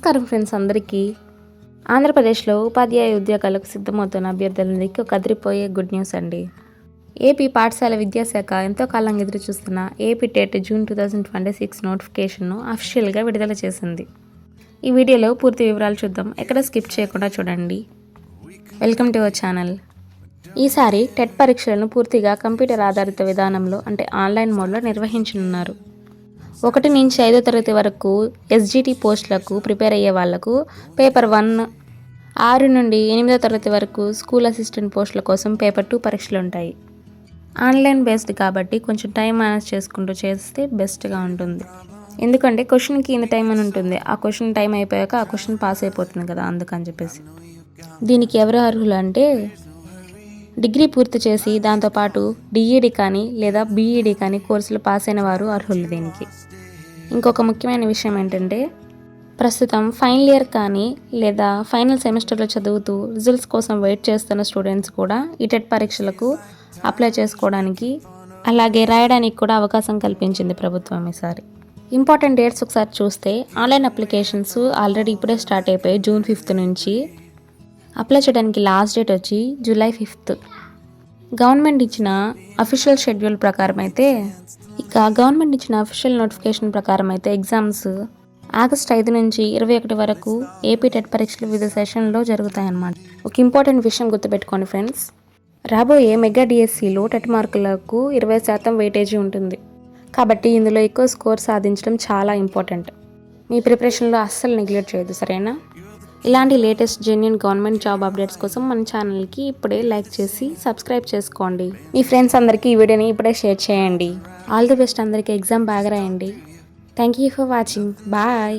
నమస్కారం ఫ్రెండ్స్ అందరికీ. ఆంధ్రప్రదేశ్లో ఉపాధ్యాయ ఉద్యోగాలకు సిద్ధమవుతున్న అభ్యర్థులందరికీ ఒక అదిరిపోయే గుడ్ న్యూస్ అండి. ఏపీ పాఠశాల విద్యాశాఖ ఎంతో కాలంగా ఎదురు చూస్తున్న ఏపీ టెట్ జూన్ 2026 నోటిఫికేషన్ను అఫీషియల్గా విడుదల చేసింది. ఈ వీడియోలో పూర్తి వివరాలు చూద్దాం. ఎక్కడ స్కిప్ చేయకుండా చూడండి. Welcome to our channel. ఈసారి టెట్ పరీక్షలను పూర్తిగా కంప్యూటర్ ఆధారిత విధానంలో అంటే ఆన్లైన్ మోడ్లో నిర్వహించనున్నారు. 1 నుంచి 5వ తరగతి వరకు ఎస్జిటి పోస్టులకు ప్రిపేర్ అయ్యే వాళ్లకు పేపర్ 1, 6 నుండి 8వ తరగతి వరకు స్కూల్ అసిస్టెంట్ పోస్టుల కోసం పేపర్ 2 పరీక్షలు ఉంటాయి. ఆన్లైన్ బేస్డ్ కాబట్టి కొంచెం టైం మేనేజ్ చేసుకుంటూ చేస్తే బెస్ట్గా ఉంటుంది. ఎందుకంటే క్వశ్చన్కి ఇంత టైం అని ఉంటుంది. ఆ క్వశ్చన్ టైం అయిపోయాక ఆ క్వశ్చన్ పాస్ అయిపోతుంది కదా, అందుకని చెప్పేసి. దీనికి ఎవరు అర్హులు అంటే డిగ్రీ పూర్తి చేసి దాంతోపాటు డిఈడి కానీ లేదా బీఈడి కానీ కోర్సులు పాస్ అయిన వారు అర్హులు దీనికి. ఇంకొక ముఖ్యమైన విషయం ఏంటంటే ప్రస్తుతం ఫైనల్ ఇయర్ కానీ లేదా ఫైనల్ సెమిస్టర్లో చదువుతూ రిజల్ట్స్ కోసం వెయిట్ చేస్తున్న స్టూడెంట్స్ కూడా ఈ టెట్ పరీక్షలకు అప్లై చేసుకోవడానికి అలాగే రాయడానికి కూడా అవకాశం కల్పించింది ప్రభుత్వం ఈసారి. ఇంపార్టెంట్ డేట్స్ ఒకసారి చూస్తే ఆన్లైన్ అప్లికేషన్స్ ఆల్రెడీ ఇప్పుడే స్టార్ట్ అయిపోయాయి. జూన్ 5 నుంచి అప్లై చేయడానికి లాస్ట్ డేట్ వచ్చి జూలై 5. గవర్నమెంట్ ఇచ్చిన అఫీషియల్ షెడ్యూల్ ప్రకారం అయితే గవర్నమెంట్ ఇచ్చిన అఫీషియల్ నోటిఫికేషన్ ప్రకారం అయితే ఎగ్జామ్స్ ఆగస్ట్ 5 నుంచి 21 వరకు ఏపీ టెట్ పరీక్షలు వివిధ సెషన్లో జరుగుతాయన్నమాట. ఒక ఇంపార్టెంట్ విషయం గుర్తుపెట్టుకోండి ఫ్రెండ్స్, రాబోయే మెగా డిఎస్సిలో టెట్ మార్కులకు 20% వెయిటేజీ ఉంటుంది. కాబట్టి ఇందులో ఎక్కువ స్కోర్ సాధించడం చాలా ఇంపార్టెంట్. మీ ప్రిపరేషన్లో అస్సలు నెగ్లెక్ట్ చేయొద్దు, సరేనా? ఇలాంటి latest genuine government job updates కోసం మన ఛానల్కి ఇప్పుడే లైక్ చేసి సబ్స్క్రైబ్ చేసుకోండి. మీ ఫ్రెండ్స్ అందరికీ ఈ వీడియోని ఇప్పుడే షేర్ చేయండి. ఆల్ ది బెస్ట్ అందరికీ. ఎగ్జామ్ బాగా రాయండి. Thank you for watching. Bye.